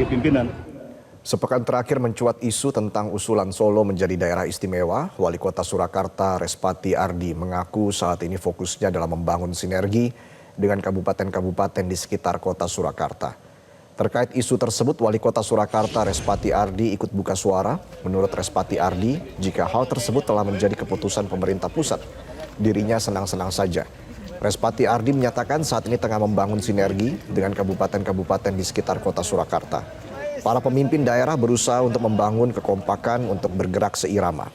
sebagai pimpinan. Sepekan terakhir mencuat isu tentang usulan Solo menjadi daerah istimewa. Wali Kota Surakarta Respati Ardi mengaku saat ini fokusnya dalam membangun sinergi dengan kabupaten-kabupaten di sekitar kota Surakarta. Terkait isu tersebut, Wali Kota Surakarta Respati Ardi ikut buka suara. Menurut Respati Ardi, jika hal tersebut telah menjadi keputusan pemerintah pusat, dirinya senang-senang saja. Respati Ardi menyatakan saat ini tengah membangun sinergi dengan kabupaten-kabupaten di sekitar kota Surakarta. Para pemimpin daerah berusaha untuk membangun kekompakan untuk bergerak seirama.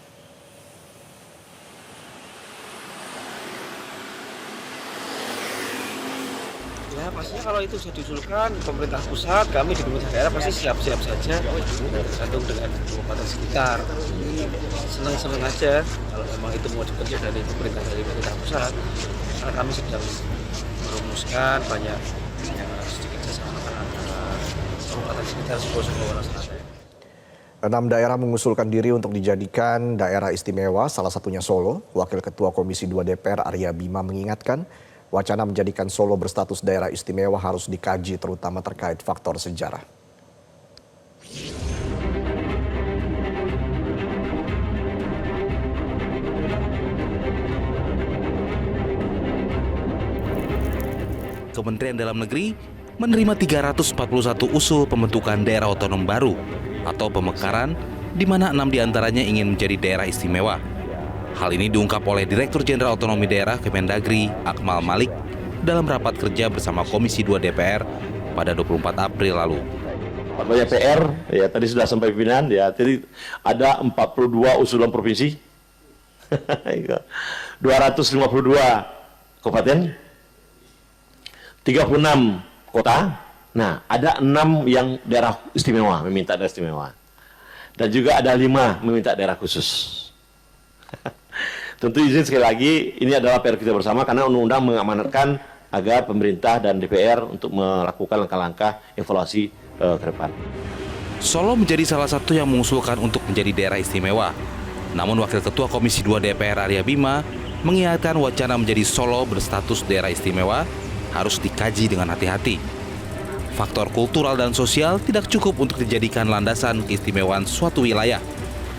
Ya pastinya kalau itu sudah diusulkan pemerintah pusat, kami di pemerintah daerah pasti siap-siap saja, tergantung dengan kabupaten sekitar. Senang-senang aja kalau memang itu mau dibentuk dari pemerintah pusat. Karena kami sedang merumuskan banyak yang sedikit kerjasama antara kabupaten sekitar Solo Selatan. 6 daerah mengusulkan diri untuk dijadikan daerah istimewa, salah satunya Solo. Wakil Ketua Komisi 2 DPR Arya Bima mengingatkan, wacana menjadikan Solo berstatus daerah istimewa harus dikaji terutama terkait faktor sejarah. Kementerian Dalam Negeri menerima 341 usul pembentukan daerah otonom baru atau pemekaran, di mana 6 diantaranya ingin menjadi daerah istimewa. Hal ini diungkap oleh Direktur Jenderal Otonomi Daerah Kemendagri, Akmal Malik, dalam rapat kerja bersama Komisi 2 DPR pada 24 April lalu. Banyak PR, ya tadi sudah sampai pimpinan, ya jadi ada 42 usulan provinsi, 252 kabupaten, 36 kota. Nah, ada 6 yang daerah istimewa, meminta daerah istimewa. Dan juga ada 5 meminta daerah khusus. Tentu izin sekali lagi, ini adalah PR kita bersama karena undang-undang mengamanatkan agar pemerintah dan DPR untuk melakukan langkah-langkah evaluasi ke depan. Solo menjadi salah satu yang mengusulkan untuk menjadi daerah istimewa. Namun Wakil Ketua Komisi 2 DPR Arya Bima mengingatkan wacana menjadi Solo berstatus daerah istimewa harus dikaji dengan hati-hati. Faktor kultural dan sosial tidak cukup untuk dijadikan landasan keistimewaan suatu wilayah,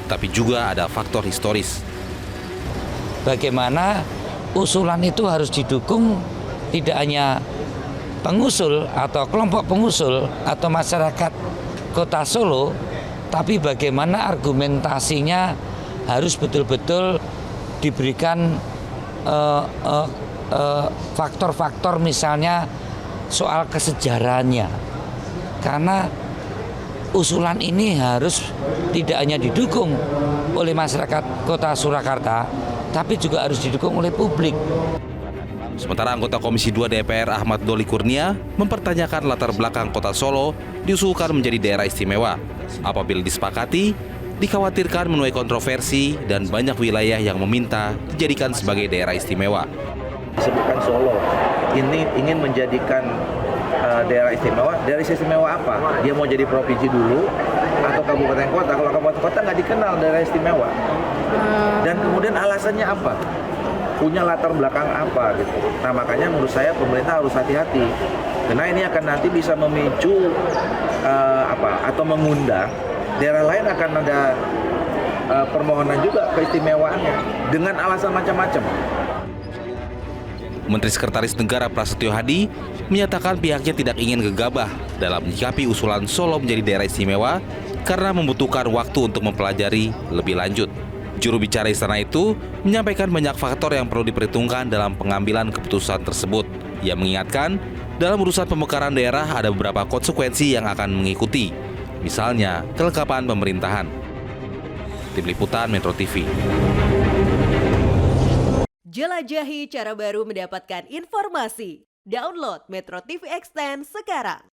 tapi juga ada faktor historis. Bagaimana usulan itu harus didukung tidak hanya pengusul atau kelompok pengusul atau masyarakat kota Solo, tapi bagaimana argumentasinya harus betul-betul diberikan faktor-faktor misalnya soal kesejarahannya, karena usulan ini harus tidak hanya didukung oleh masyarakat kota Surakarta, tapi juga harus didukung oleh publik. Sementara anggota Komisi 2 DPR Ahmad Doli Kurnia mempertanyakan latar belakang kota Solo diusulkan menjadi daerah istimewa. Apabila disepakati, dikhawatirkan menuai kontroversi dan banyak wilayah yang meminta dijadikan sebagai daerah istimewa. Disebutkan Solo ini ingin menjadikan daerah istimewa. Daerah istimewa apa? Dia mau jadi provinsi dulu atau kabupaten kota? Kalau kabupaten kota nggak dikenal daerah istimewa. Dan kemudian alasannya apa? Punya latar belakang apa gitu. Nah makanya menurut saya pemerintah harus hati-hati karena ini akan nanti bisa memicu atau mengundang daerah lain akan ada permohonan juga keistimewaannya dengan alasan macam-macam. Menteri Sekretaris Negara Prasetyo Hadi menyatakan pihaknya tidak ingin gegabah dalam menyikapi usulan Solo menjadi daerah istimewa karena membutuhkan waktu untuk mempelajari lebih lanjut. Juru bicara istana itu menyampaikan banyak faktor yang perlu diperhitungkan dalam pengambilan keputusan tersebut. Ia mengingatkan, dalam urusan pemekaran daerah ada beberapa konsekuensi yang akan mengikuti, misalnya kelengkapan pemerintahan. Tim Liputan Metro TV. Jelajahi cara baru mendapatkan informasi. Download Metro TV Extend sekarang.